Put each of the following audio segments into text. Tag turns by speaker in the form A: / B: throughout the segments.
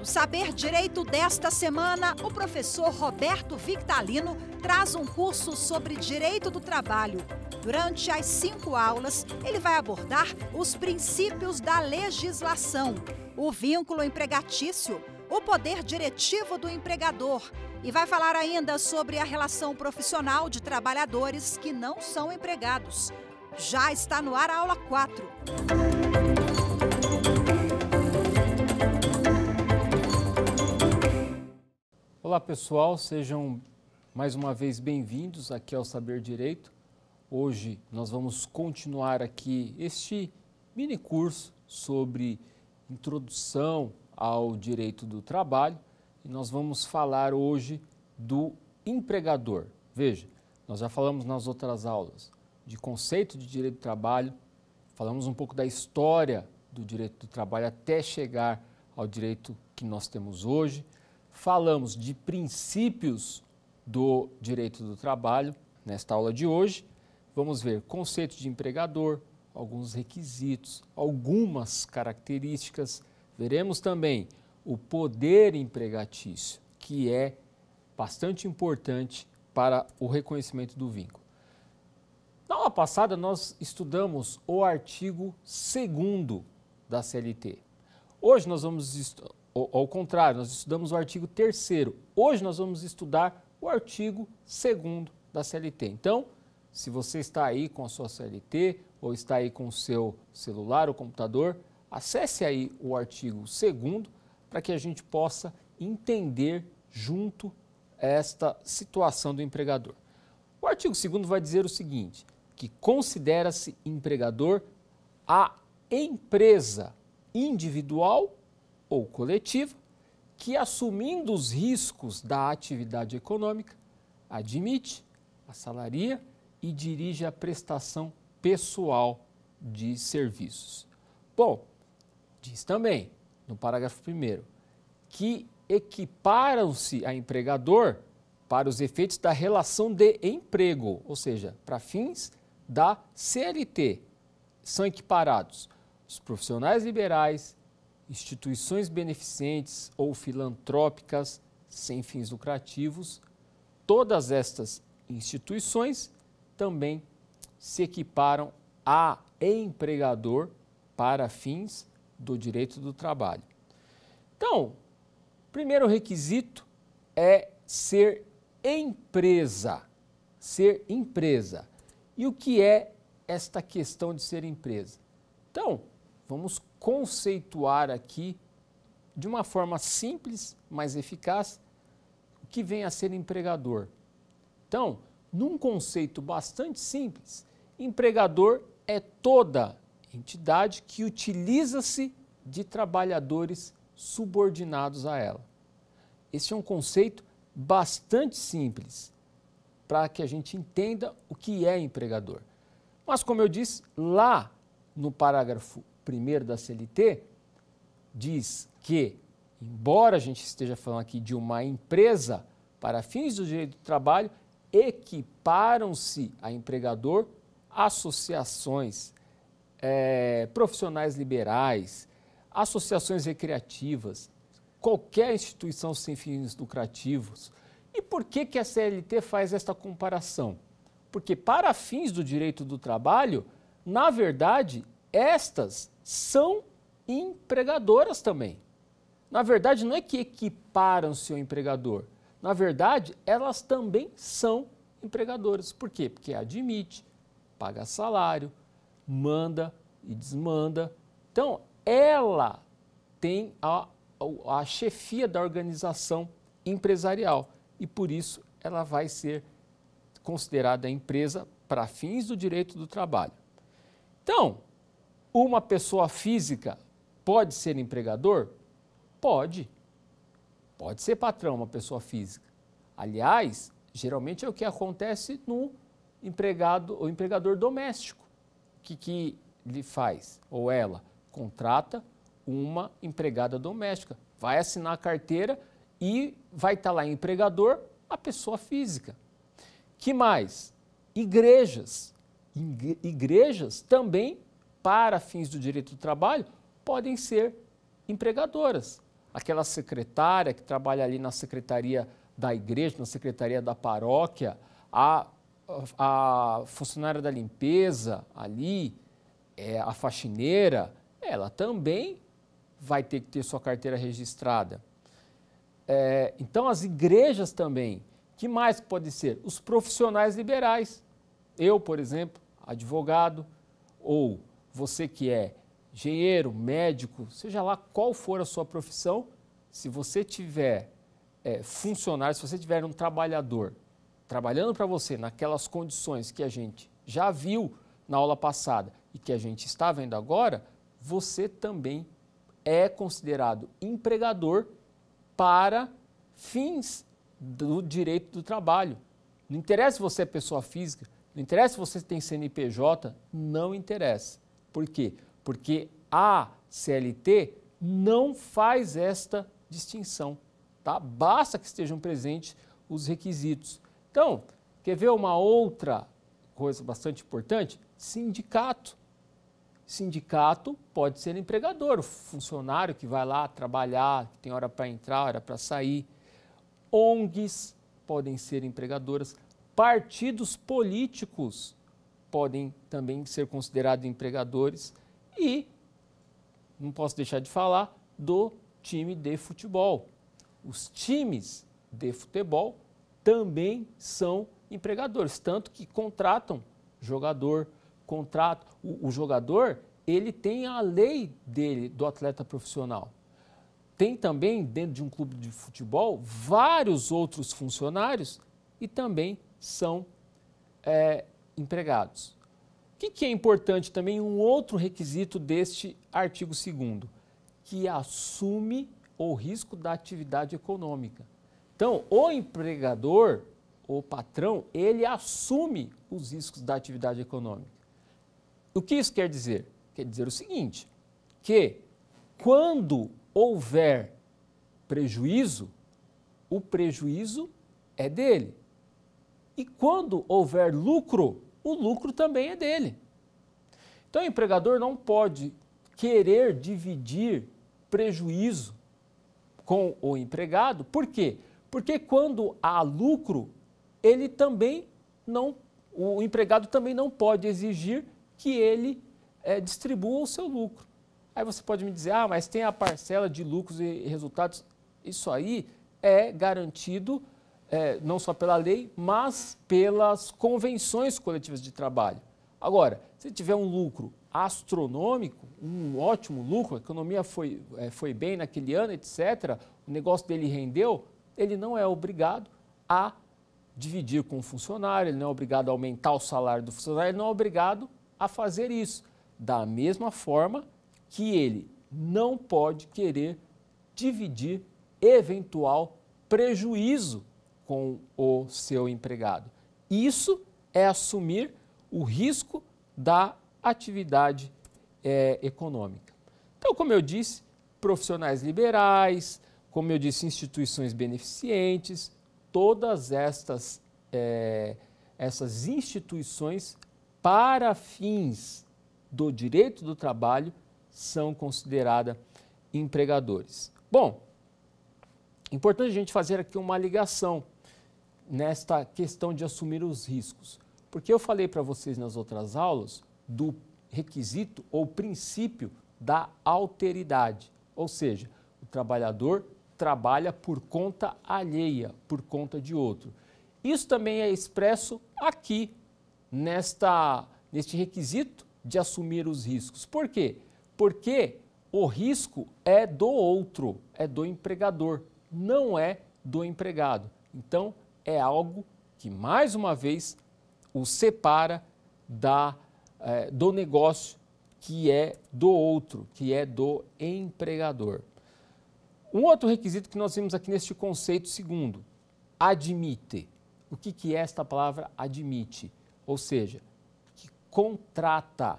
A: No Saber Direito desta semana, o professor Roberto Victalino traz um curso sobre direito do trabalho. Durante as 5 aulas, ele vai abordar os princípios da legislação, o vínculo empregatício, o poder diretivo do empregador e vai falar ainda sobre a relação profissional de trabalhadores que não são empregados. Já está no ar a aula 4.
B: Olá pessoal, sejam mais uma vez bem-vindos aqui ao Saber Direito. Hoje nós vamos continuar aqui este mini curso sobre introdução ao direito do trabalho e nós vamos falar hoje do empregador. Veja, nós já falamos nas outras aulas de conceito de direito do trabalho, falamos um pouco da história do direito do trabalho até chegar ao direito que nós temos hoje. Falamos de princípios do direito do trabalho. Nesta aula de hoje, vamos ver conceito de empregador, alguns requisitos, algumas características. Veremos também o poder empregatício, que é bastante importante para o reconhecimento do vínculo. Na aula passada, nós estudamos o artigo 2º da CLT. Hoje nós vamos ao contrário, nós estudamos o artigo 3º. Hoje nós vamos estudar o artigo 2º da CLT. Então, se você está aí com a sua CLT ou está aí com o seu celular ou computador, acesse aí o artigo 2º para que a gente possa entender junto esta situação do empregador. O artigo 2º vai dizer o seguinte, que considera-se empregador a empresa individual ou coletiva, que assumindo os riscos da atividade econômica, admite, assalaria e dirige a prestação pessoal de serviços. Bom, diz também, no parágrafo 1º, que equiparam-se a empregador para os efeitos da relação de emprego, ou seja, para fins da CLT, são equiparados os profissionais liberais, instituições beneficentes ou filantrópicas sem fins lucrativos. Todas estas instituições também se equiparam a empregador para fins do direito do trabalho. Então, o primeiro requisito é ser empresa. Ser empresa. E o que é esta questão de ser empresa? Então, vamos conceituar aqui de uma forma simples, mas eficaz, o que vem a ser empregador. Então, num conceito bastante simples, empregador é toda entidade que utiliza-se de trabalhadores subordinados a ela. Esse é um conceito bastante simples para que a gente entenda o que é empregador. Mas, como eu disse, lá no parágrafo 1º da CLT, diz que, embora a gente esteja falando aqui de uma empresa, para fins do direito do trabalho, equiparam-se a empregador associações, profissionais liberais, associações recreativas, qualquer instituição sem fins lucrativos. E por que a CLT faz esta comparação? Porque para fins do direito do trabalho, na verdade, estas são empregadoras também. Na verdade, não é que equiparam-se ao empregador. Na verdade, elas também são empregadoras. Por quê? Porque admite, paga salário, manda e desmanda. Então, ela tem a chefia da organização empresarial e, por isso, ela vai ser considerada empresa para fins do direito do trabalho. Então, uma pessoa física pode ser empregador? Pode. Pode ser patrão, uma pessoa física. Aliás, geralmente é o que acontece no empregador doméstico. O que ele faz? Ou ela contrata uma empregada doméstica, vai assinar a carteira e vai estar lá empregador, a pessoa física. Que mais? Igrejas. Igrejas também, para fins do direito do trabalho, podem ser empregadoras. aquela secretária que trabalha ali na secretaria da igreja, na secretaria da paróquia, a funcionária da limpeza ali, a faxineira, ela também vai ter que ter sua carteira registrada. Então, as igrejas também. Que mais pode ser? Os profissionais liberais. Eu, por exemplo, advogado, ou você que é engenheiro, médico, seja lá qual for a sua profissão, se você tiver funcionário, se você tiver um trabalhador trabalhando para você naquelas condições que a gente já viu na aula passada e que a gente está vendo agora, você também é considerado empregador para fins do direito do trabalho. Não interessa se você é pessoa física, não interessa se você tem CNPJ, não interessa. Por quê? Porque a CLT não faz esta distinção, tá? Basta que estejam presentes os requisitos. Então, quer ver uma outra coisa bastante importante? Sindicato. Sindicato pode ser empregador, o funcionário que vai lá trabalhar, que tem hora para entrar, hora para sair. ONGs podem ser empregadoras. Partidos políticos podem também ser considerados empregadores. E não posso deixar de falar do time de futebol. Os times de futebol também são empregadores, tanto que contratam jogador, o jogador, ele tem a lei dele, do atleta profissional. Tem também, dentro de um clube de futebol, vários outros funcionários e também são empregados. O que é importante também, um outro requisito deste artigo 2º, que assume o risco da atividade econômica. Então, o empregador, o patrão, ele assume os riscos da atividade econômica. O que isso quer dizer? Quer dizer o seguinte, que quando houver prejuízo, o prejuízo é dele. E quando houver lucro, o lucro também é dele. Então, o empregador não pode querer dividir prejuízo com o empregado. Por quê? Porque quando há lucro, o empregado também não pode exigir que ele distribua o seu lucro. Aí você pode me dizer, mas tem a parcela de lucros e resultados. Isso aí é garantido não só pela lei, mas pelas convenções coletivas de trabalho. Agora, se tiver um lucro astronômico, um ótimo lucro, a economia foi bem naquele ano, etc., o negócio dele rendeu, ele não é obrigado a dividir com o funcionário, ele não é obrigado a aumentar o salário do funcionário, ele não é obrigado a fazer isso. Da mesma forma que ele não pode querer dividir eventual prejuízo com o seu empregado. Isso é assumir o risco da atividade econômica. Então, como eu disse, profissionais liberais, como eu disse, instituições beneficentes, todas essas instituições para fins do direito do trabalho são consideradas empregadores. Bom, importante a gente fazer aqui uma ligação nesta questão de assumir os riscos, porque eu falei para vocês nas outras aulas do requisito ou princípio da alteridade, ou seja, o trabalhador trabalha por conta alheia, por conta de outro. Isso também é expresso aqui neste requisito de assumir os riscos. Por quê? Porque o risco é do outro, é do empregador, não é do empregado. Então, é algo que, mais uma vez, o separa do negócio que é do outro, que é do empregador. Um outro requisito que nós vimos aqui neste conceito 2º, admite. O que é esta palavra admite? Ou seja, que contrata.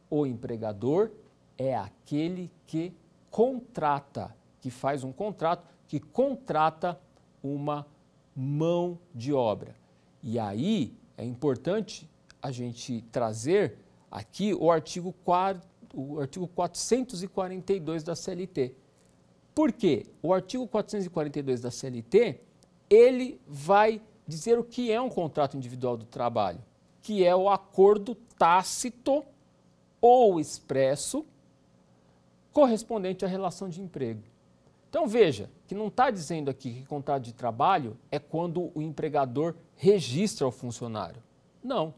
B: O empregador é aquele que contrata, que faz um contrato, que contrata uma mão de obra. E aí é importante a gente trazer aqui o artigo 442 da CLT. Por quê? O artigo 442 da CLT, ele vai dizer o que é um contrato individual do trabalho, que é o acordo tácito ou expresso correspondente à relação de emprego. Então veja, que não está dizendo aqui que contrato de trabalho é quando o empregador registra o funcionário. Não.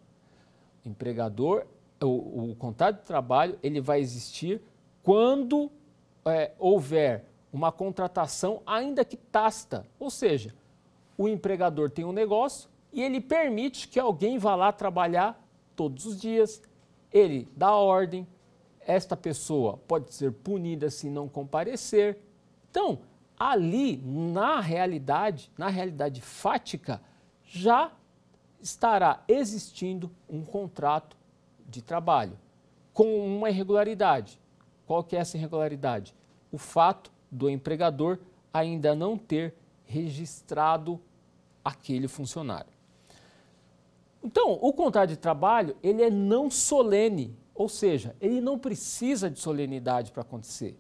B: O empregador, o contrato de trabalho, ele vai existir quando houver uma contratação ainda que tácita, ou seja, o empregador tem um negócio e ele permite que alguém vá lá trabalhar todos os dias, ele dá ordem, esta pessoa pode ser punida se não comparecer. Então, ali, na realidade fática, já estará existindo um contrato de trabalho com uma irregularidade. Qual que é essa irregularidade? O fato do empregador ainda não ter registrado aquele funcionário. Então, o contrato de trabalho, ele é não solene, ou seja, ele não precisa de solenidade para acontecer.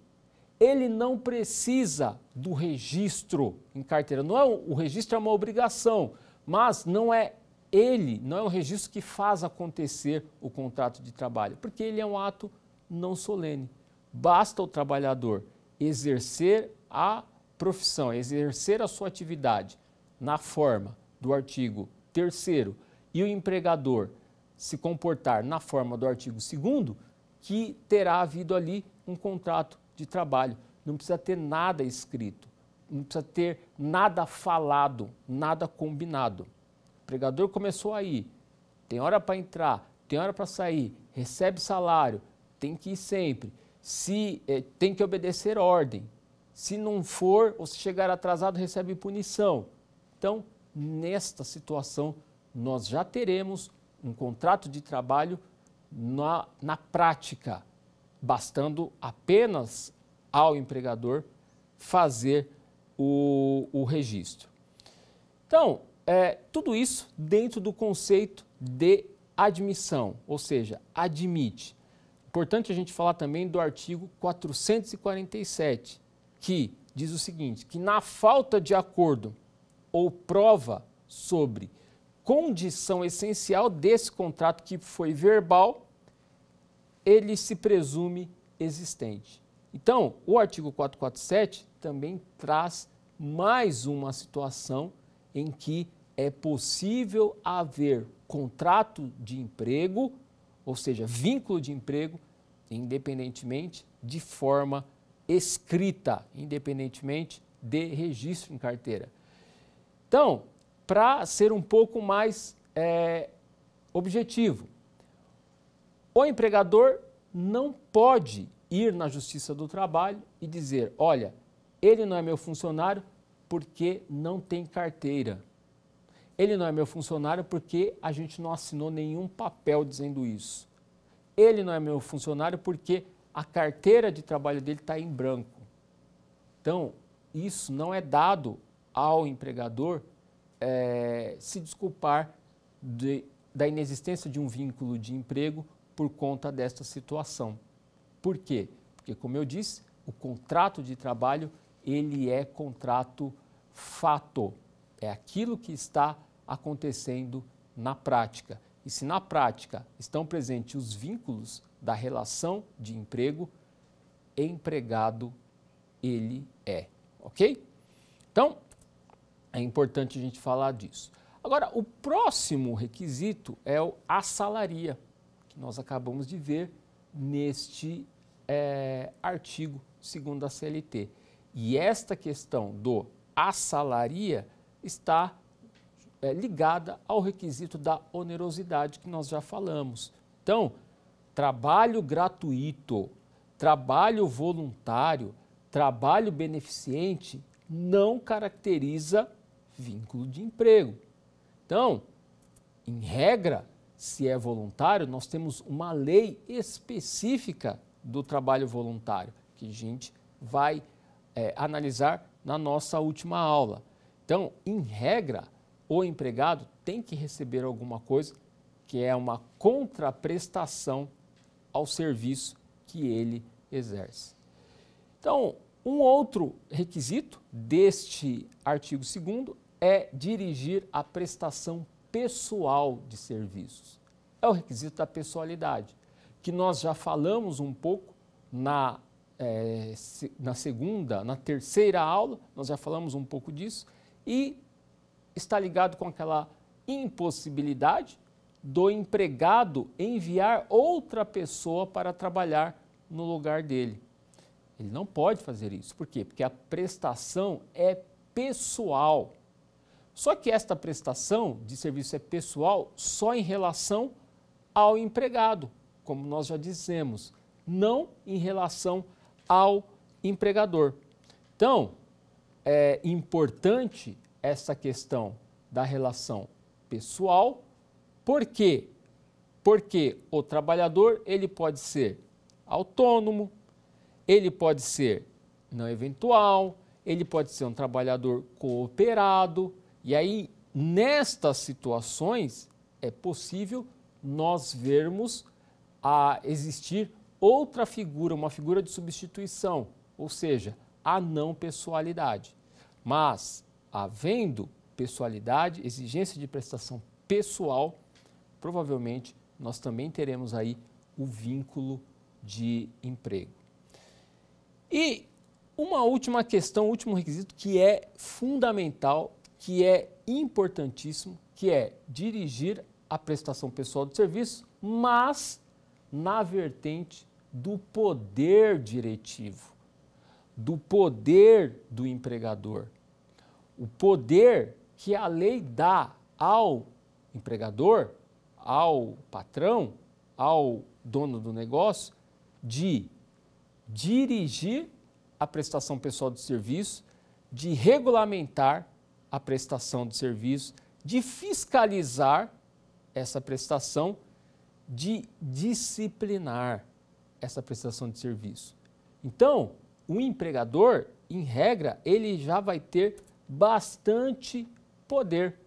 B: Ele não precisa do registro em carteira. Não é o registro é uma obrigação, mas não é o registro que faz acontecer o contrato de trabalho, porque ele é um ato não solene. Basta o trabalhador exercer a profissão, exercer a sua atividade na forma do artigo 3º e o empregador se comportar na forma do artigo 2º, que terá havido ali um contrato de trabalho. Não precisa ter nada escrito, não precisa ter nada falado, nada combinado. O empregador começou aí, tem hora para entrar, tem hora para sair, recebe salário, tem que ir sempre, tem que obedecer ordem. Se não for, ou se chegar atrasado, recebe punição. Então, nesta situação, nós já teremos um contrato de trabalho na prática, bastando apenas ao empregador fazer o registro. Então, tudo isso dentro do conceito de admissão, ou seja, admite. Importante a gente falar também do artigo 447, que diz o seguinte, que na falta de acordo ou prova sobre condição essencial desse contrato que foi verbal, ele se presume existente. Então, o artigo 447 também traz mais uma situação em que é possível haver contrato de emprego, ou seja, vínculo de emprego, independentemente de forma escrita, independentemente de registro em carteira. Então, para ser um pouco mais objetivo, o empregador não pode ir na Justiça do Trabalho e dizer, olha, ele não é meu funcionário porque não tem carteira. Ele não é meu funcionário porque a gente não assinou nenhum papel dizendo isso. Ele não é meu funcionário porque a carteira de trabalho dele está em branco. Então, isso não é dado ao empregador se desculpar da inexistência de um vínculo de emprego por conta desta situação. Por quê? Porque, como eu disse, o contrato de trabalho, ele é contrato fato. É aquilo que está acontecendo na prática. E se na prática estão presentes os vínculos da relação de emprego, empregado ele é, ok? Então, é importante a gente falar disso. Agora, o próximo requisito é o assalaria, que nós acabamos de ver neste artigo 2º da CLT. E esta questão do assalaria está ligada ao requisito da onerosidade que nós já falamos. Então, trabalho gratuito, trabalho voluntário, trabalho beneficente não caracteriza vínculo de emprego. Então, em regra, se é voluntário, nós temos uma lei específica do trabalho voluntário, que a gente vai analisar na nossa última aula. Então, em regra, o empregado tem que receber alguma coisa que é uma contraprestação ao serviço que ele exerce. Então, Um outro requisito deste artigo 2º é dirigir a prestação pessoal de serviços. É o requisito da pessoalidade, que nós já falamos um pouco na terceira aula, nós já falamos um pouco disso, e está ligado com aquela impossibilidade do empregado enviar outra pessoa para trabalhar no lugar dele. Ele não pode fazer isso. Por quê? Porque a prestação é pessoal. Só que esta prestação de serviço é pessoal só em relação ao empregado, como nós já dissemos, não em relação ao empregador. Então, é importante essa questão da relação pessoal. Por quê? Porque o trabalhador ele pode ser autônomo, ele pode ser não eventual, ele pode ser um trabalhador cooperado, e aí, nestas situações, é possível nós vermos existir outra figura, uma figura de substituição, ou seja, a não pessoalidade. Mas, havendo pessoalidade, exigência de prestação pessoal, provavelmente nós também teremos aí o vínculo de emprego. E uma última questão, último requisito que é fundamental, que é importantíssimo, que é dirigir a prestação pessoal de serviço, mas na vertente do poder diretivo, do poder do empregador. O poder que a lei dá ao empregador, ao patrão, ao dono do negócio, de dirigir a prestação pessoal de serviço, de regulamentar a prestação de serviço, de fiscalizar essa prestação, de disciplinar essa prestação de serviço. Então, o empregador, em regra, ele já vai ter bastante poder,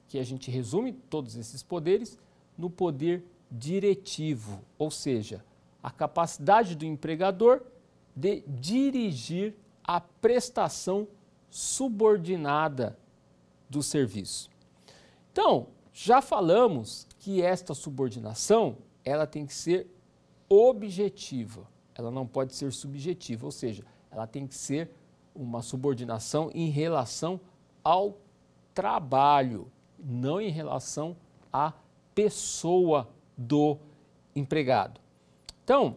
B: que a gente resume todos esses poderes no poder diretivo, ou seja, a capacidade do empregador de dirigir a prestação subordinada do serviço. Então, já falamos que esta subordinação, ela tem que ser objetiva, ela não pode ser subjetiva, ou seja, ela tem que ser uma subordinação em relação ao trabalho, não em relação à pessoa do empregado. Então,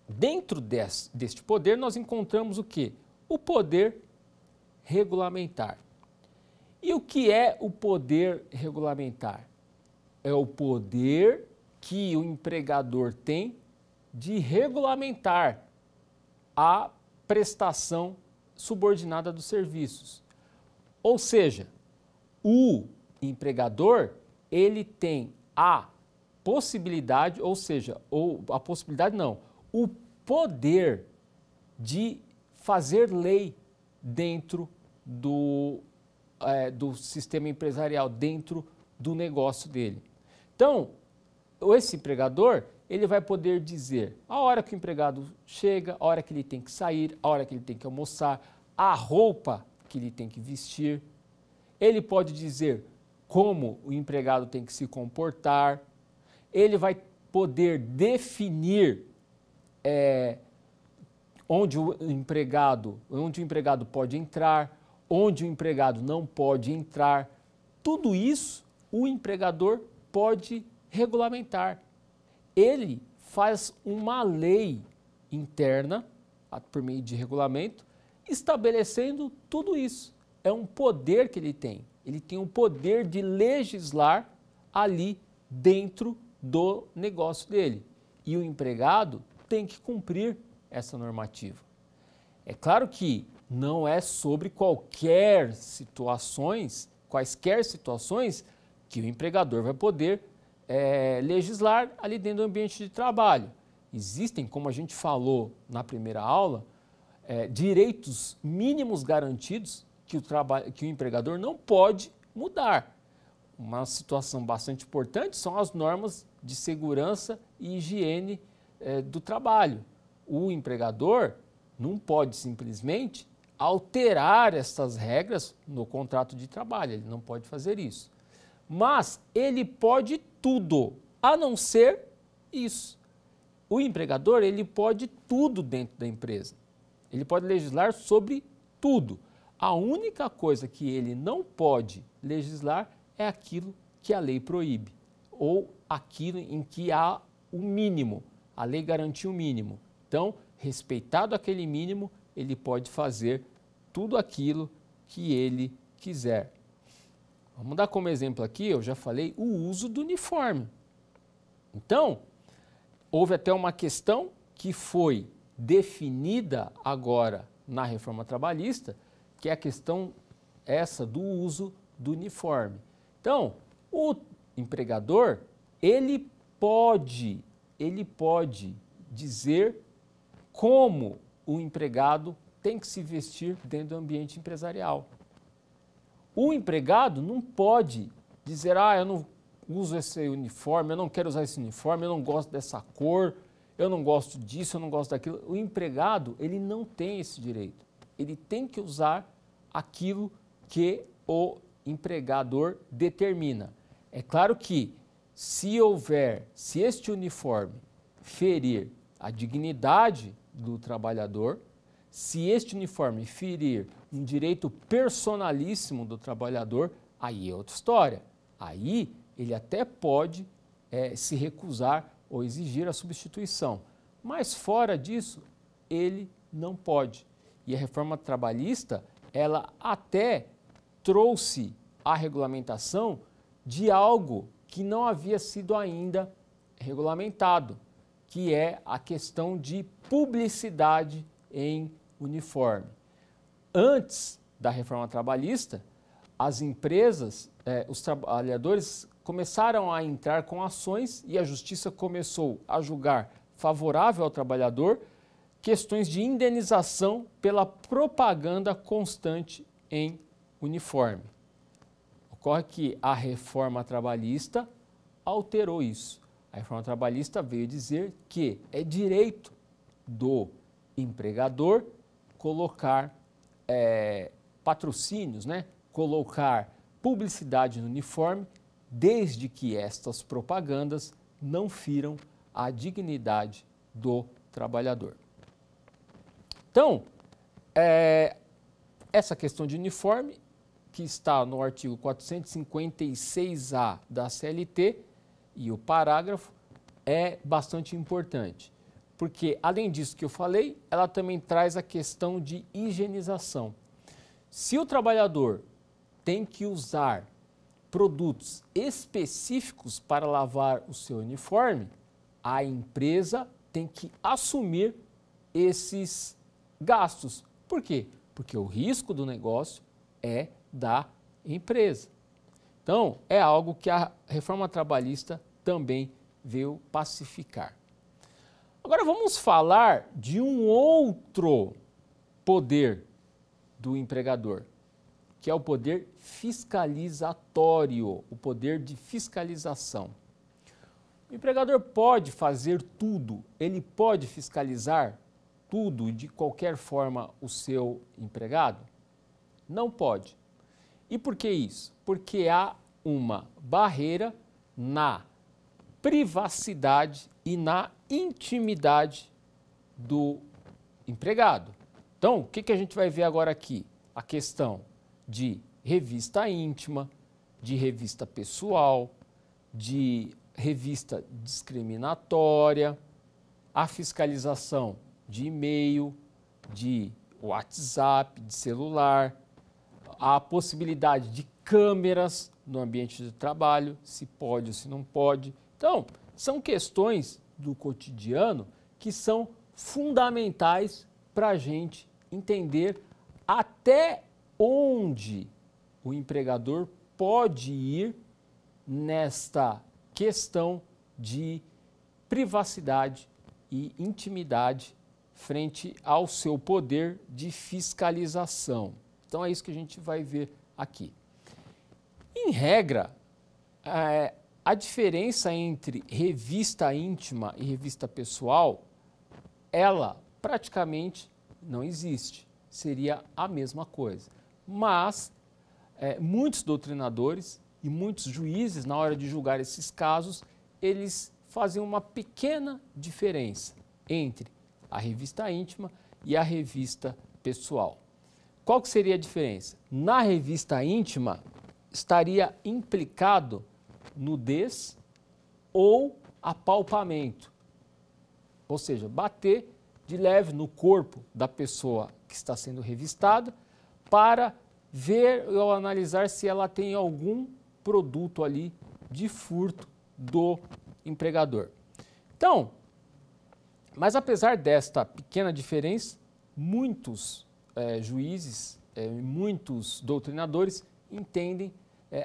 B: dentro deste poder, nós encontramos o quê? O poder regulamentar. E o que é o poder regulamentar? É o poder que o empregador tem de regulamentar a prestação subordinada dos serviços. Ou seja, o empregador, ele tem a possibilidade, ou seja, o poder de fazer lei dentro do sistema empresarial, dentro do negócio dele. Então, esse empregador, ele vai poder dizer a hora que o empregado chega, a hora que ele tem que sair, a hora que ele tem que almoçar, a roupa que ele tem que vestir. Ele pode dizer como o empregado tem que se comportar. Ele vai poder definir onde o empregado pode entrar, onde o empregado não pode entrar. Tudo isso o empregador pode regulamentar. Ele faz uma lei interna, por meio de regulamento, estabelecendo tudo isso. É um poder que ele tem. Ele tem o poder de legislar ali dentro do negócio dele. E o empregado tem que cumprir essa normativa. É claro que não é sobre quaisquer situações que o empregador vai poder legislar ali dentro do ambiente de trabalho. Existem, como a gente falou na primeira aula, direitos mínimos garantidos que o empregador não pode mudar. Uma situação bastante importante são as normas de segurança e higiene do trabalho. O empregador não pode simplesmente alterar essas regras no contrato de trabalho, ele não pode fazer isso. Mas ele pode tudo, a não ser isso. O empregador, ele pode tudo dentro da empresa. Ele pode legislar sobre tudo. A única coisa que ele não pode legislar é aquilo que a lei proíbe, ou aquilo em que há o mínimo. A lei garantiu o mínimo. Então, respeitado aquele mínimo, ele pode fazer tudo aquilo que ele quiser. Vamos dar como exemplo aqui, eu já falei, o uso do uniforme. Então, houve até uma questão que foi definida agora na reforma trabalhista, que é a questão essa do uso do uniforme. Então, o empregador, ele pode dizer como o empregado tem que se vestir dentro do ambiente empresarial. O empregado não pode dizer, eu não uso esse uniforme, eu não quero usar esse uniforme, eu não gosto dessa cor, eu não gosto disso, eu não gosto daquilo. O empregado, ele não tem esse direito. Ele tem que usar aquilo que o empregador determina. É claro que se este uniforme ferir a dignidade do trabalhador, se este uniforme ferir um direito personalíssimo do trabalhador, aí é outra história. Aí ele até pode se recusar ou exigir a substituição. Mas fora disso, ele não pode. E a reforma trabalhista, ela até trouxe a regulamentação de algo que não havia sido ainda regulamentado, que é a questão de publicidade em uniforme. Antes da reforma trabalhista, as empresas, os trabalhadores começaram a entrar com ações e a justiça começou a julgar favorável ao trabalhador questões de indenização pela propaganda constante em uniforme. Ocorre que a reforma trabalhista alterou isso. A reforma trabalhista veio dizer que é direito do empregador colocar patrocínios, colocar publicidade no uniforme, desde que estas propagandas não firam a dignidade do trabalhador. Então, essa questão de uniforme, que está no artigo 456A da CLT, e o parágrafo, é bastante importante, porque, além disso que eu falei, ela também traz a questão de higienização. Se o trabalhador tem que usar produtos específicos para lavar o seu uniforme, a empresa tem que assumir esses gastos. Por quê? Porque o risco do negócio é da empresa. Então, é algo que a reforma trabalhista também veio pacificar. Agora vamos falar de um outro poder do empregador, que é o poder fiscalizatório, o poder de fiscalização. O empregador pode fazer tudo, ele pode fiscalizar tudo de qualquer forma o seu empregado? Não pode. E por que isso? Porque há uma barreira na privacidade e na intimidade do empregado. Então, o que a gente vai ver agora aqui? A questão de revista íntima, de revista pessoal, de revista discriminatória, a fiscalização de e-mail, de WhatsApp, de celular, a possibilidade de câmeras no ambiente de trabalho, se pode ou se não pode. Então, são questões do cotidiano que são fundamentais para a gente entender até onde o empregador pode ir nesta questão de privacidade e intimidade frente ao seu poder de fiscalização. Então é isso que a gente vai ver aqui. Em regra, a diferença entre revista íntima e revista pessoal, ela praticamente não existe. Seria a mesma coisa. Mas muitos doutrinadores e muitos juízes, na hora de julgar esses casos, eles fazem uma pequena diferença entre a revista íntima e a revista pessoal. Qual que seria a diferença? Na revista íntima, estaria implicado nudez ou apalpamento, ou seja, bater de leve no corpo da pessoa que está sendo revistada para ver ou analisar se ela tem algum produto ali de furto do empregador. Então, mas apesar desta pequena diferença, muitos juízes, muitos doutrinadores entendem,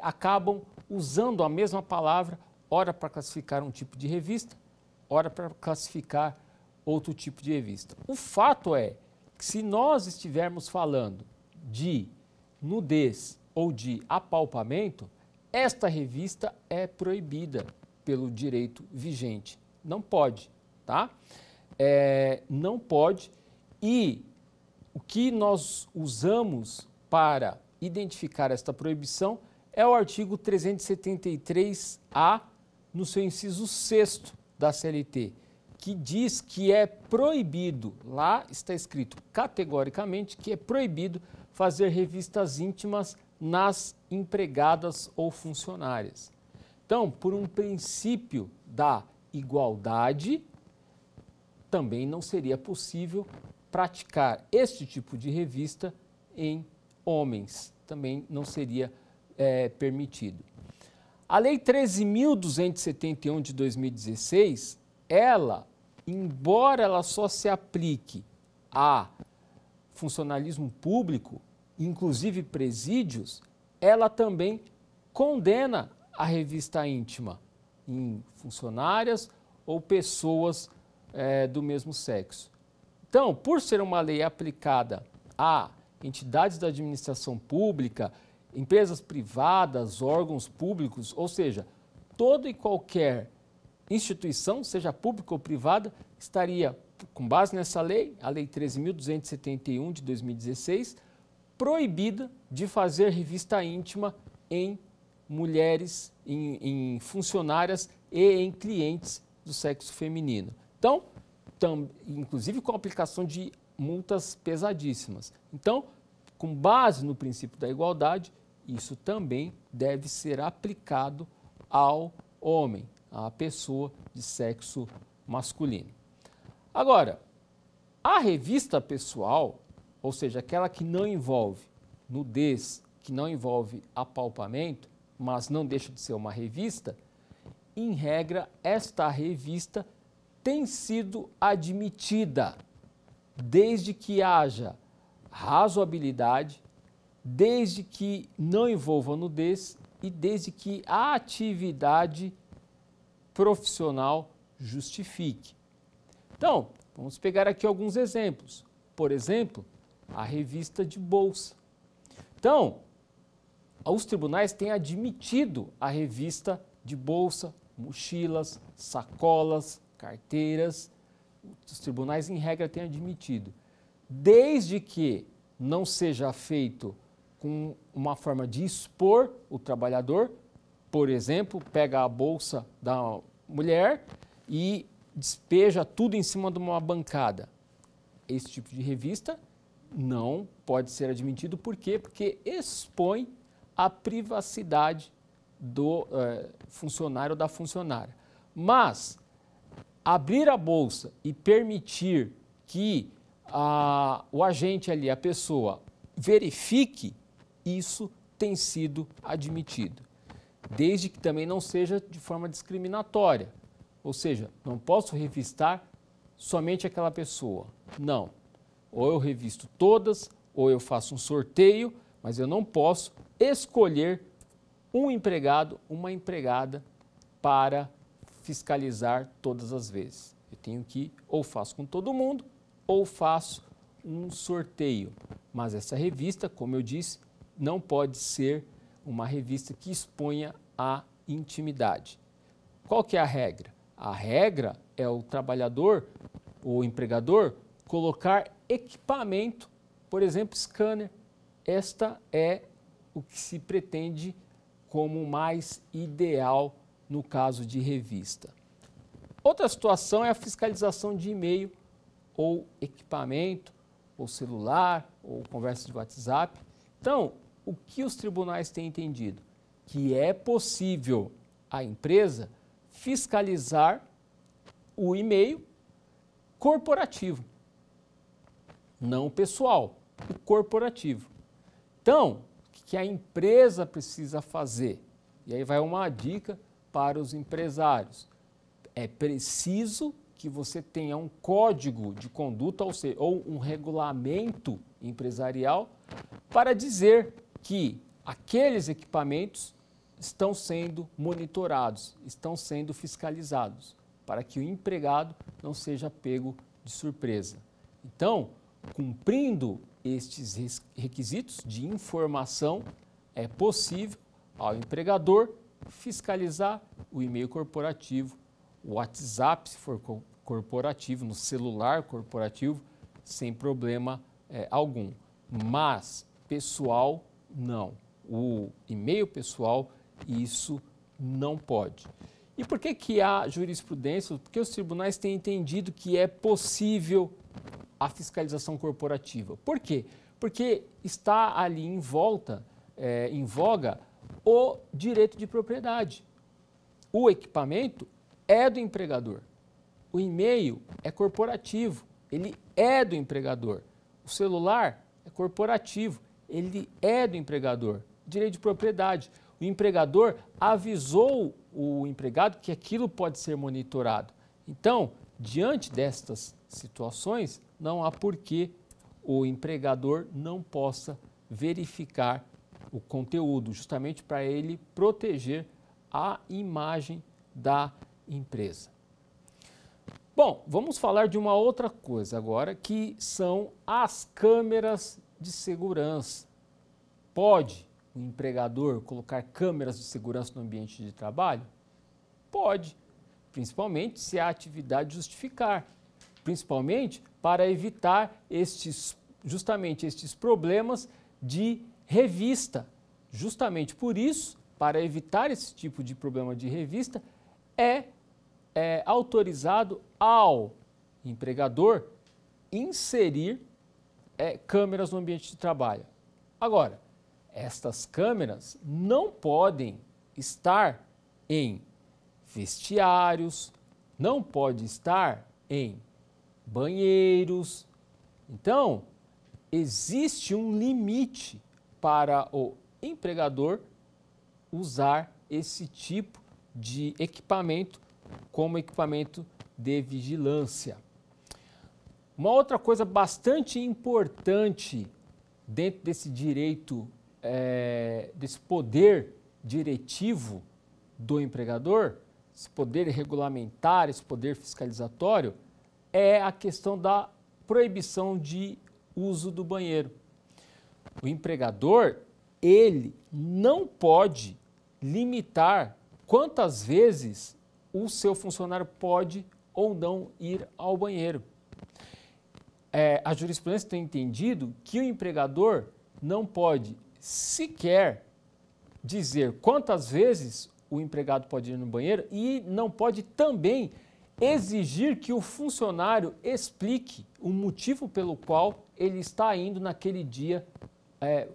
B: acabam usando a mesma palavra, ora para classificar um tipo de revista, ora para classificar outro tipo de revista. O fato é que se nós estivermos falando de nudez ou de apalpamento, esta revista é proibida pelo direito vigente. Não pode, tá? Não pode. E o que nós usamos para identificar esta proibição é o artigo 373-A, no seu inciso 6º da CLT, que diz que é proibido, lá está escrito categoricamente, que é proibido fazer revistas íntimas nas empregadas ou funcionárias. Então, por um princípio da igualdade, também não seria possível praticar este tipo de revista em homens, também não seria permitido. A Lei 13.271 de 2016, ela, embora ela só se aplique a funcionalismo público, inclusive presídios, ela também condena a revista íntima em funcionárias ou pessoas do mesmo sexo. Então, por ser uma lei aplicada a entidades da administração pública, empresas privadas, órgãos públicos, ou seja, toda e qualquer instituição, seja pública ou privada, estaria, com base nessa lei, a Lei 13.271 de 2016, proibida de fazer revista íntima em mulheres, em funcionárias e em clientes do sexo feminino. Então, inclusive com a aplicação de multas pesadíssimas. Então, com base no princípio da igualdade, isso também deve ser aplicado ao homem, à pessoa de sexo masculino. Agora, a revista pessoal, ou seja, aquela que não envolve nudez, que não envolve apalpamento, mas não deixa de ser uma revista, em regra, esta revista tem sido admitida desde que haja razoabilidade, desde que não envolva nudez e desde que a atividade profissional justifique. Então, vamos pegar aqui alguns exemplos. Por exemplo, a revista de bolsa. Então, os tribunais têm admitido a revista de bolsa, mochilas, sacolas, carteiras. Os tribunais, em regra, têm admitido. Desde que não seja feito com uma forma de expor o trabalhador, por exemplo, pega a bolsa da mulher e despeja tudo em cima de uma bancada. Esse tipo de revista não pode ser admitido. Por quê? Porque expõe a privacidade do funcionário ou da funcionária. Mas abrir a bolsa e permitir que o agente ali, a pessoa, verifique, isso tem sido admitido. Desde que também não seja de forma discriminatória. Ou seja, não posso revistar somente aquela pessoa. Não. Ou eu revisto todas, ou eu faço um sorteio, mas eu não posso escolher um empregado, uma empregada para fiscalizar todas as vezes. Eu tenho que, ou faço com todo mundo, ou faço um sorteio. Mas essa revista, como eu disse, não pode ser uma revista que exponha a intimidade. Qual que é a regra? A regra é o trabalhador, o empregador, colocar equipamento, por exemplo, scanner. Esta é o que se pretende como mais ideal no caso de revista. Outra situação é a fiscalização de e-mail ou equipamento, ou celular, ou conversa de WhatsApp. Então, o que os tribunais têm entendido? Que é possível a empresa fiscalizar o e-mail corporativo, não pessoal, o corporativo. Então, o que a empresa precisa fazer? E aí vai uma dica para os empresários. É preciso que você tenha um código de conduta, ou um regulamento empresarial, para dizer que aqueles equipamentos estão sendo monitorados, estão sendo fiscalizados, para que o empregado não seja pego de surpresa. Então, cumprindo estes requisitos de informação, é possível ao empregador fiscalizar o e-mail corporativo, o WhatsApp, se for corporativo, no celular corporativo, sem problema algum. Mas pessoal, não. O e-mail pessoal, isso não pode. E por que há jurisprudência? Porque os tribunais têm entendido que é possível a fiscalização corporativa. Por quê? Porque está ali em voga o direito de propriedade. O equipamento é do empregador. O e-mail é corporativo, ele é do empregador. O celular é corporativo, ele é do empregador. Direito de propriedade. O empregador avisou o empregado que aquilo pode ser monitorado. Então, diante destas situações, não há por que o empregador não possa verificar o conteúdo, justamente para ele proteger a imagem da empresa. Bom, vamos falar de uma outra coisa agora, que são as câmeras de segurança. Pode o empregador colocar câmeras de segurança no ambiente de trabalho? Pode, principalmente se a atividade justificar, principalmente para evitar justamente estes problemas de revista. Justamente por isso, para evitar esse tipo de problema de revista, é autorizado ao empregador inserir câmeras no ambiente de trabalho. Agora, estas câmeras não podem estar em vestiários, não pode estar em banheiros. Então, existe um limite para o empregador usar esse tipo de equipamento como equipamento de vigilância. Uma outra coisa bastante importante dentro desse direito, desse poder diretivo do empregador, esse poder regulamentar, esse poder fiscalizatório, é a questão da proibição de uso do banheiro. O empregador, ele não pode limitar quantas vezes o seu funcionário pode ou não ir ao banheiro. A jurisprudência tem entendido que o empregador não pode sequer dizer quantas vezes o empregado pode ir no banheiro e não pode também exigir que o funcionário explique o motivo pelo qual ele está indo naquele dia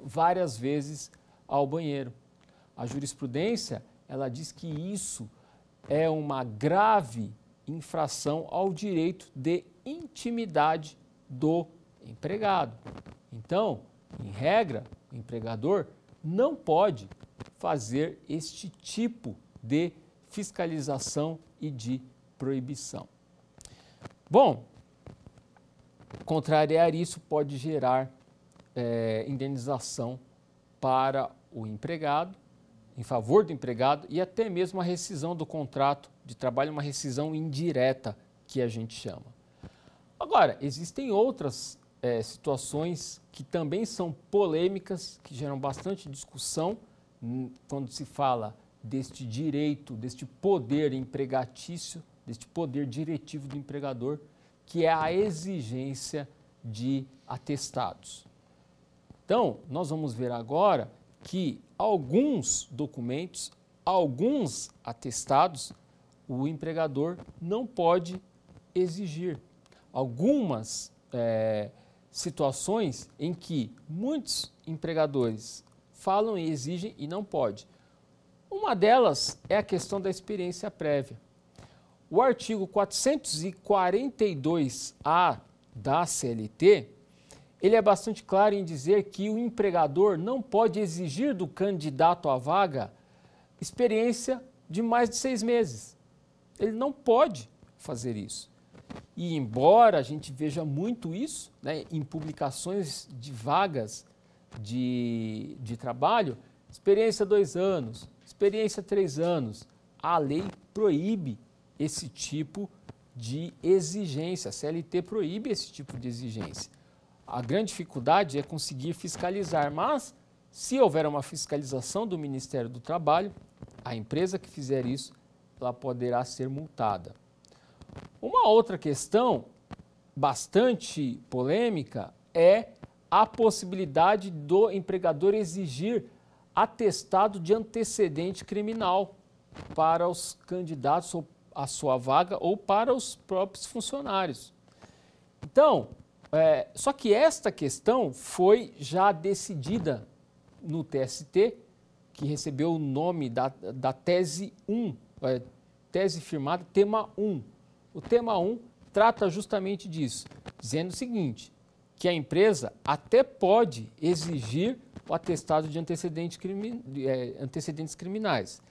B: várias vezes ao banheiro. A jurisprudência, ela diz que isso é uma grave infração ao direito de intimidade do empregado. Então, em regra, o empregador não pode fazer este tipo de fiscalização e de proibição. Bom, contrariar isso pode gerar indenização para o empregado, em favor do empregado, e até mesmo a rescisão do contrato de trabalho, uma rescisão indireta, que a gente chama. Agora, existem outras situações que também são polêmicas, que geram bastante discussão quando se fala deste direito, deste poder empregatício, deste poder diretivo do empregador, que é a exigência de atestados. Então, nós vamos ver agora que alguns documentos, alguns atestados, o empregador não pode exigir. Algumas situações em que muitos empregadores falam e exigem e não pode. Uma delas é a questão da experiência prévia. O artigo 442-A da CLT, ele é bastante claro em dizer que o empregador não pode exigir do candidato à vaga experiência de mais de 6 meses. Ele não pode fazer isso. E embora a gente veja muito isso, né, em publicações de vagas de trabalho, experiência 2 anos, experiência 3 anos, a lei proíbe esse tipo de exigência, a CLT proíbe esse tipo de exigência. A grande dificuldade é conseguir fiscalizar, mas se houver uma fiscalização do Ministério do Trabalho, a empresa que fizer isso, ela poderá ser multada. Uma outra questão bastante polêmica é a possibilidade do empregador exigir atestado de antecedente criminal para os candidatos à sua vaga ou para os próprios funcionários. Então, só que esta questão foi já decidida no TST, que recebeu o nome da tese 1, tese firmada, tema 1. O tema 1 trata justamente disso, dizendo o seguinte, que a empresa até pode exigir o atestado de antecedentes criminais,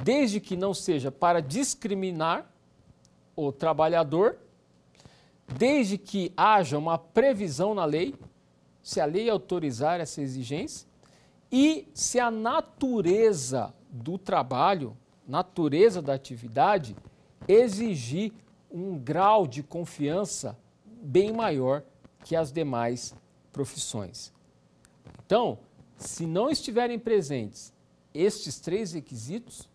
B: desde que não seja para discriminar o trabalhador, desde que haja uma previsão na lei, se a lei autorizar essa exigência, e se a natureza do trabalho, natureza da atividade, exigir um grau de confiança bem maior que as demais profissões. Então, se não estiverem presentes estes 3 requisitos,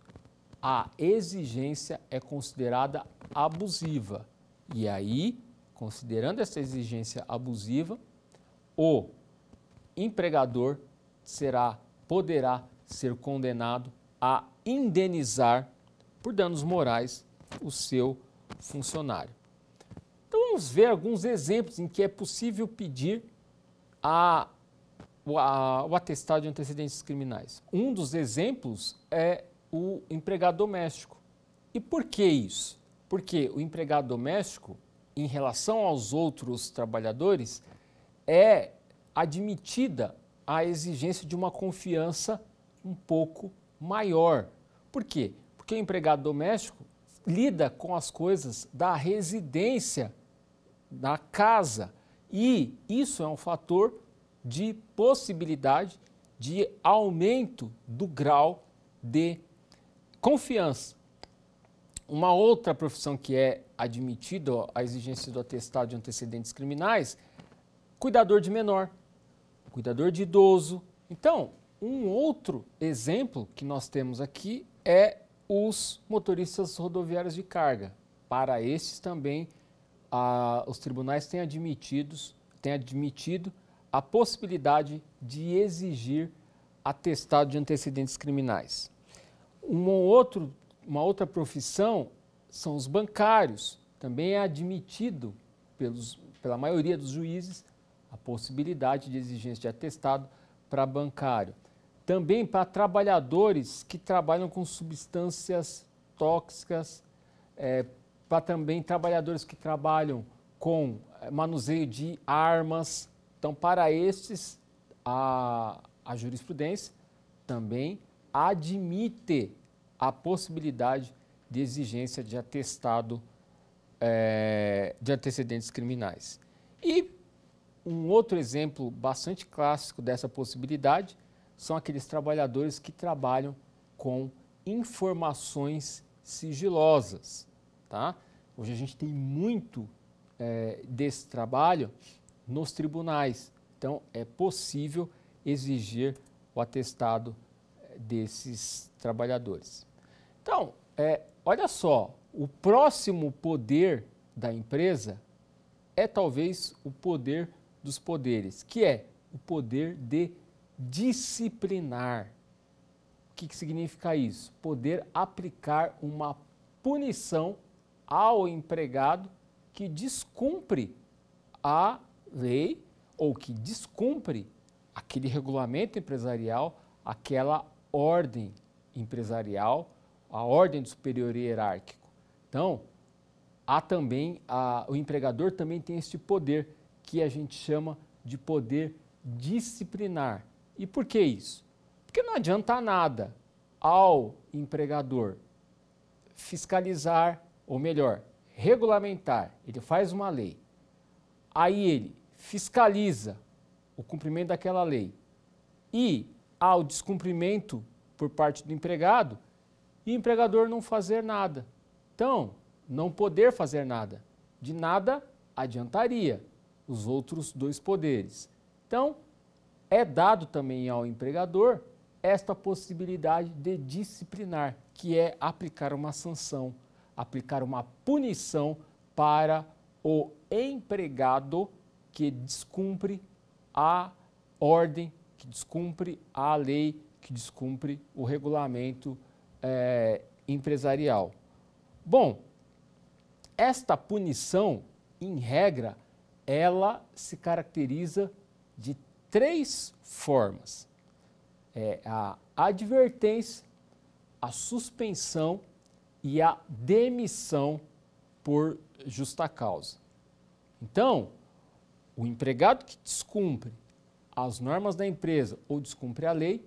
B: a exigência é considerada abusiva. E aí, considerando essa exigência abusiva, o empregador poderá ser condenado a indenizar por danos morais o seu funcionário. Então vamos ver alguns exemplos em que é possível pedir o atestado de antecedentes criminais. Um dos exemplos é o empregado doméstico. E por que isso? Porque o empregado doméstico, em relação aos outros trabalhadores, é admitida a exigência de uma confiança um pouco maior. Por quê? Porque o empregado doméstico lida com as coisas da residência, da casa, e isso é um fator de possibilidade de aumento do grau de confiança. Uma outra profissão que é admitida a exigência do atestado de antecedentes criminais, cuidador de menor, cuidador de idoso. Então, um outro exemplo que nós temos aqui é os motoristas rodoviários de carga. Para esses também, os tribunais têm admitido a possibilidade de exigir atestado de antecedentes criminais. Uma outra profissão são os bancários. Também é admitido pela maioria dos juízes a possibilidade de exigência de atestado para bancário. Também para trabalhadores que trabalham com substâncias tóxicas, para também trabalhadores que trabalham com manuseio de armas. Então, para estes, a jurisprudência também admite a possibilidade de exigência de atestado de antecedentes criminais. E um outro exemplo bastante clássico dessa possibilidade são aqueles trabalhadores que trabalham com informações sigilosas. Tá? Hoje a gente tem muito desse trabalho nos tribunais, então é possível exigir o atestado desses trabalhadores. Então, olha só, o próximo poder da empresa é talvez o poder dos poderes, que é o poder de disciplinar. O que significa isso? Poder aplicar uma punição ao empregado que descumpre a lei ou que descumpre aquele regulamento empresarial, aquela ordem empresarial, a ordem do superior hierárquico. Então, o empregador também tem este poder que a gente chama de poder disciplinar. E por que isso? Porque não adianta nada ao empregador fiscalizar, ou melhor, regulamentar, ele faz uma lei, aí ele fiscaliza o cumprimento daquela lei e ao descumprimento por parte do empregado, e o empregador não fazer nada. Então, não poder fazer nada, de nada adiantaria os outros dois poderes. Então, é dado também ao empregador esta possibilidade de disciplinar, que é aplicar uma sanção, aplicar uma punição para o empregado que descumpre a ordem, que descumpre a lei, que descumpre o regulamento empresarial. Bom, esta punição, em regra, ela se caracteriza de 3 formas. A advertência, a suspensão e a demissão por justa causa. Então, o empregado que descumpre as normas da empresa ou descumpre a lei,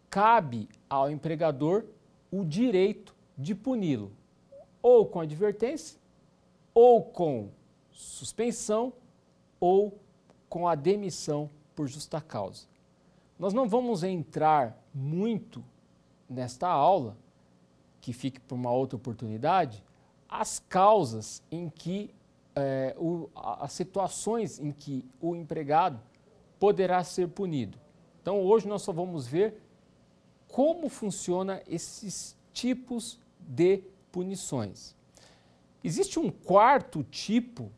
B: cabe ao empregador o direito de puni-lo, ou com advertência, ou com suspensão, ou com a demissão por justa causa. Nós não vamos entrar muito nesta aula, que fique para uma outra oportunidade, as causas em que, as situações em que o empregado poderá ser punido. Então, hoje nós só vamos ver como funciona esses tipos de punições. Existe um quarto tipo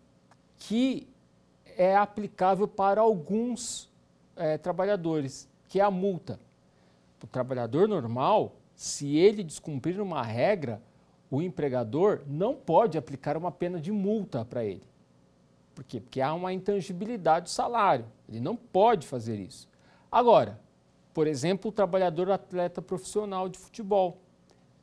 B: que é aplicável para alguns trabalhadores, que é a multa. O trabalhador normal, se ele descumprir uma regra, o empregador não pode aplicar uma pena de multa para ele. Por quê? Porque há uma intangibilidade do salário. Ele não pode fazer isso. Agora, por exemplo, o trabalhador atleta profissional de futebol.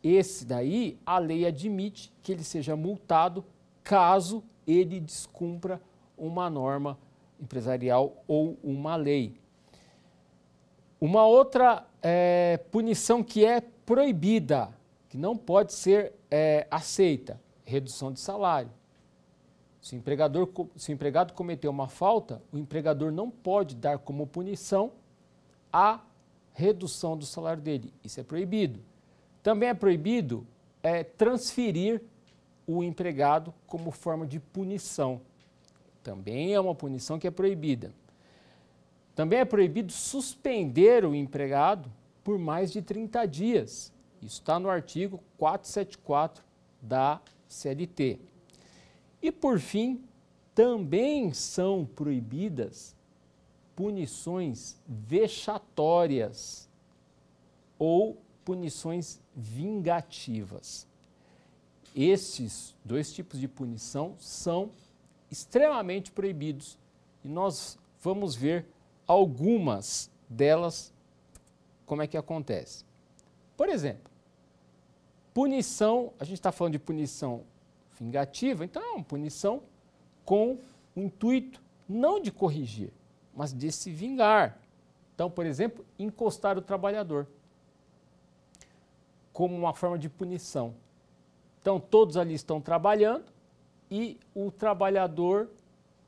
B: Esse daí, a lei admite que ele seja multado caso ele descumpra uma norma empresarial ou uma lei. Uma outra punição que é proibida, que não pode ser aceita, redução de salário. Se o empregado cometer uma falta, o empregador não pode dar como punição a redução do salário dele. Isso é proibido. Também é proibido transferir o empregado como forma de punição. Também é uma punição que é proibida. Também é proibido suspender o empregado por mais de 30 dias. Isso está no artigo 474 da CLT. E, por fim, também são proibidas punições vexatórias ou punições vingativas. Esses 2 tipos de punição são extremamente proibidos e nós vamos ver algumas delas, como é que acontece. Por exemplo, punição, a gente está falando de punição vingativa, então é uma punição com o intuito não de corrigir, mas de se vingar. Então, por exemplo, encostar o trabalhador como uma forma de punição. Então, todos ali estão trabalhando e o trabalhador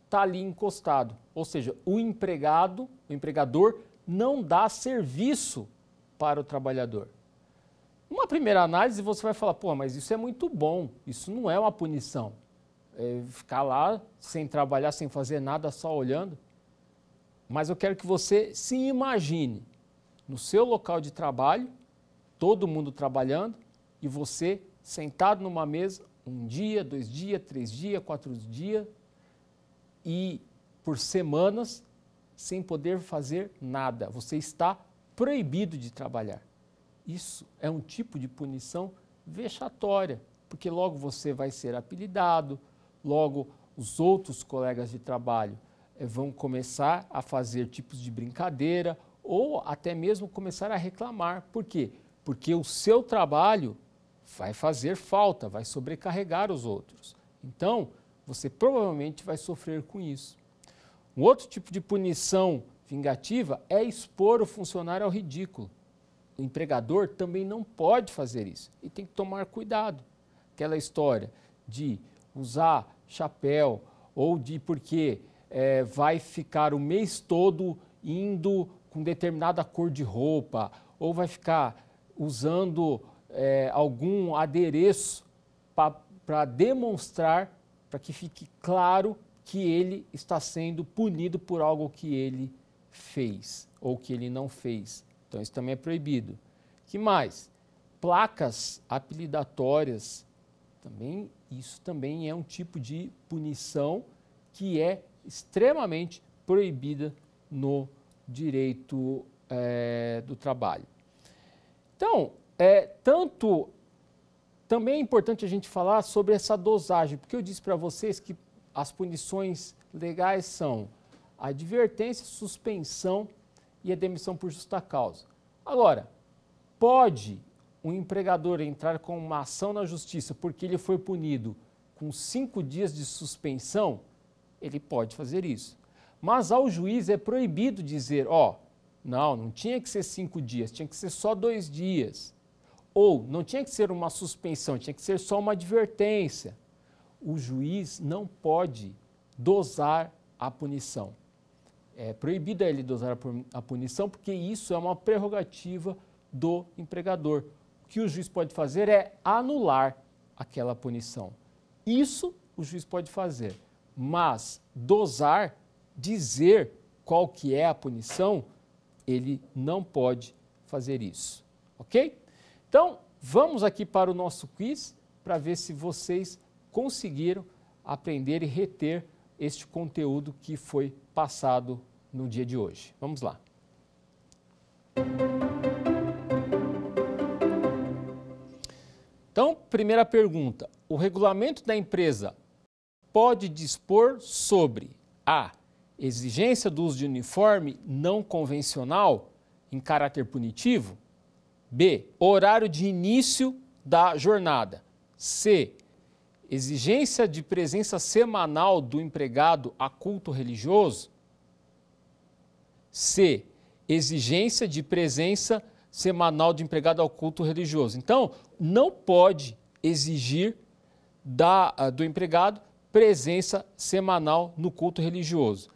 B: está ali encostado. Ou seja, o empregador não dá serviço para o trabalhador. Numa primeira análise, você vai falar, pô, mas isso é muito bom, isso não é uma punição. Ficar lá sem trabalhar, sem fazer nada, só olhando. Mas eu quero que você se imagine no seu local de trabalho, todo mundo trabalhando, e você sentado numa mesa, 1 dia, 2 dias, 3 dias, 4 dias, e por semanas sem poder fazer nada. Você está proibido de trabalhar. Isso é um tipo de punição vexatória, porque logo você vai ser apelidado, logo os outros colegas de trabalho vão começar a fazer tipos de brincadeira ou até mesmo começar a reclamar. Por quê? Porque o seu trabalho vai fazer falta, vai sobrecarregar os outros. Então, você provavelmente vai sofrer com isso. Um outro tipo de punição vingativa é expor o funcionário ao ridículo. O empregador também não pode fazer isso e tem que tomar cuidado. Aquela história de usar chapéu ou de porque vai ficar o mês todo indo com determinada cor de roupa ou vai ficar usando algum adereço para demonstrar, para que fique claro que ele está sendo punido por algo que ele fez ou que ele não fez. Então, isso também é proibido. Que mais? Placas apelidatórias, isso também é um tipo de punição que é extremamente proibida no direito do trabalho. Então, também é importante a gente falar sobre essa dosagem, porque eu disse para vocês que as punições legais são a advertência, suspensão e a demissão por justa causa. Agora, pode um empregador entrar com uma ação na justiça porque ele foi punido com 5 dias de suspensão? Ele pode fazer isso. Mas ao juiz é proibido dizer, não tinha que ser 5 dias, tinha que ser só 2 dias. Ou não tinha que ser uma suspensão, tinha que ser só uma advertência. O juiz não pode dosar a punição. É proibido ele dosar a punição porque isso é uma prerrogativa do empregador. O que o juiz pode fazer é anular aquela punição. Isso o juiz pode fazer, mas dosar, dizer qual que é a punição, ele não pode fazer isso, ok? Então, vamos aqui para o nosso quiz para ver se vocês conseguiram aprender e reter este conteúdo que foi passado no dia de hoje. Vamos lá. Então, primeira pergunta. O regulamento da empresa pode dispor sobre a exigência do uso de uniforme não convencional em caráter punitivo? B. Horário de início da jornada. C. Exigência de presença semanal do empregado a culto religioso. C. Exigência de presença semanal do empregado ao culto religioso. Então, não pode exigir do empregado presença semanal no culto religioso.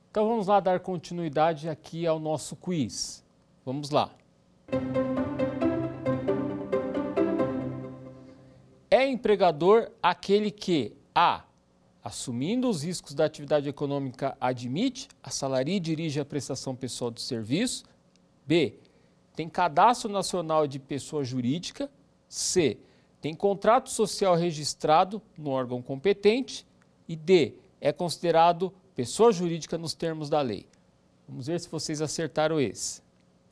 B: Então, vamos lá dar continuidade aqui ao nosso quiz. Vamos lá. É empregador aquele que a. Assumindo os riscos da atividade econômica, admite, assalaria e dirige a prestação pessoal de serviço. B. Tem cadastro nacional de pessoa jurídica. C. Tem contrato social registrado no órgão competente. E D. É considerado pessoa jurídica nos termos da lei. Vamos ver se vocês acertaram esse.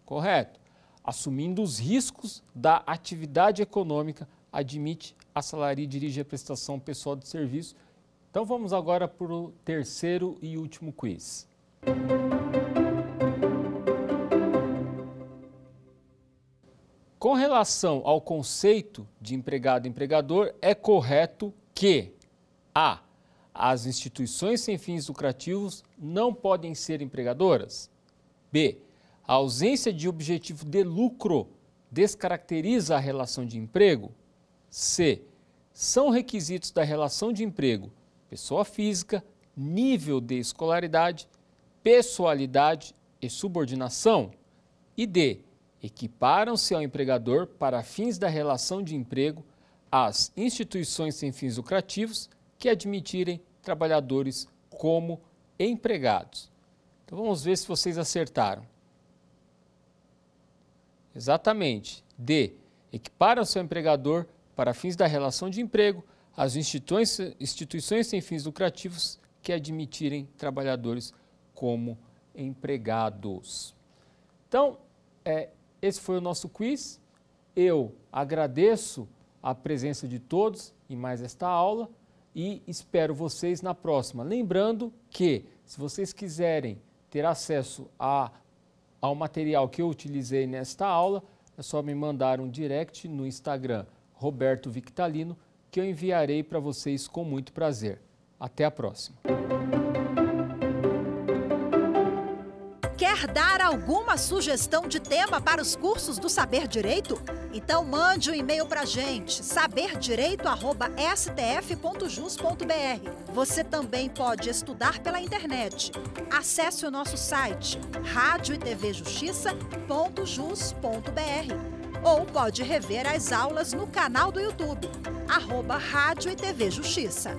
B: Correto. Assumindo os riscos da atividade econômica, admite, assalaria e dirige a prestação pessoal de serviço. Então vamos agora para o terceiro e último quiz. Com relação ao conceito de empregado e empregador, é correto que a. As instituições sem fins lucrativos não podem ser empregadoras. B. A ausência de objetivo de lucro descaracteriza a relação de emprego. C. São requisitos da relação de emprego pessoa física, nível de escolaridade, pessoalidade e subordinação. E D. Equiparam-se ao empregador para fins da relação de emprego as instituições sem fins lucrativos que admitirem trabalhadores como empregados. Então vamos ver se vocês acertaram. Exatamente. D. Equiparam-se ao empregador para fins da relação de emprego as instituições sem fins lucrativos que admitirem trabalhadores como empregados. Então, esse foi o nosso quiz. Eu agradeço a presença de todos em mais esta aula e espero vocês na próxima. Lembrando que, se vocês quiserem ter acesso ao material que eu utilizei nesta aula, é só me mandar um direct no Instagram, Roberto Victalino, que eu enviarei para vocês com muito prazer. Até a próxima.
A: Quer dar alguma sugestão de tema para os cursos do Saber Direito? Então mande um e-mail para a gente, saberdireito@stf.jus.br. Você também pode estudar pela internet. Acesse o nosso site radioetvjustiça.jus.br ou pode rever as aulas no canal do YouTube, @Rádio e TV Justiça.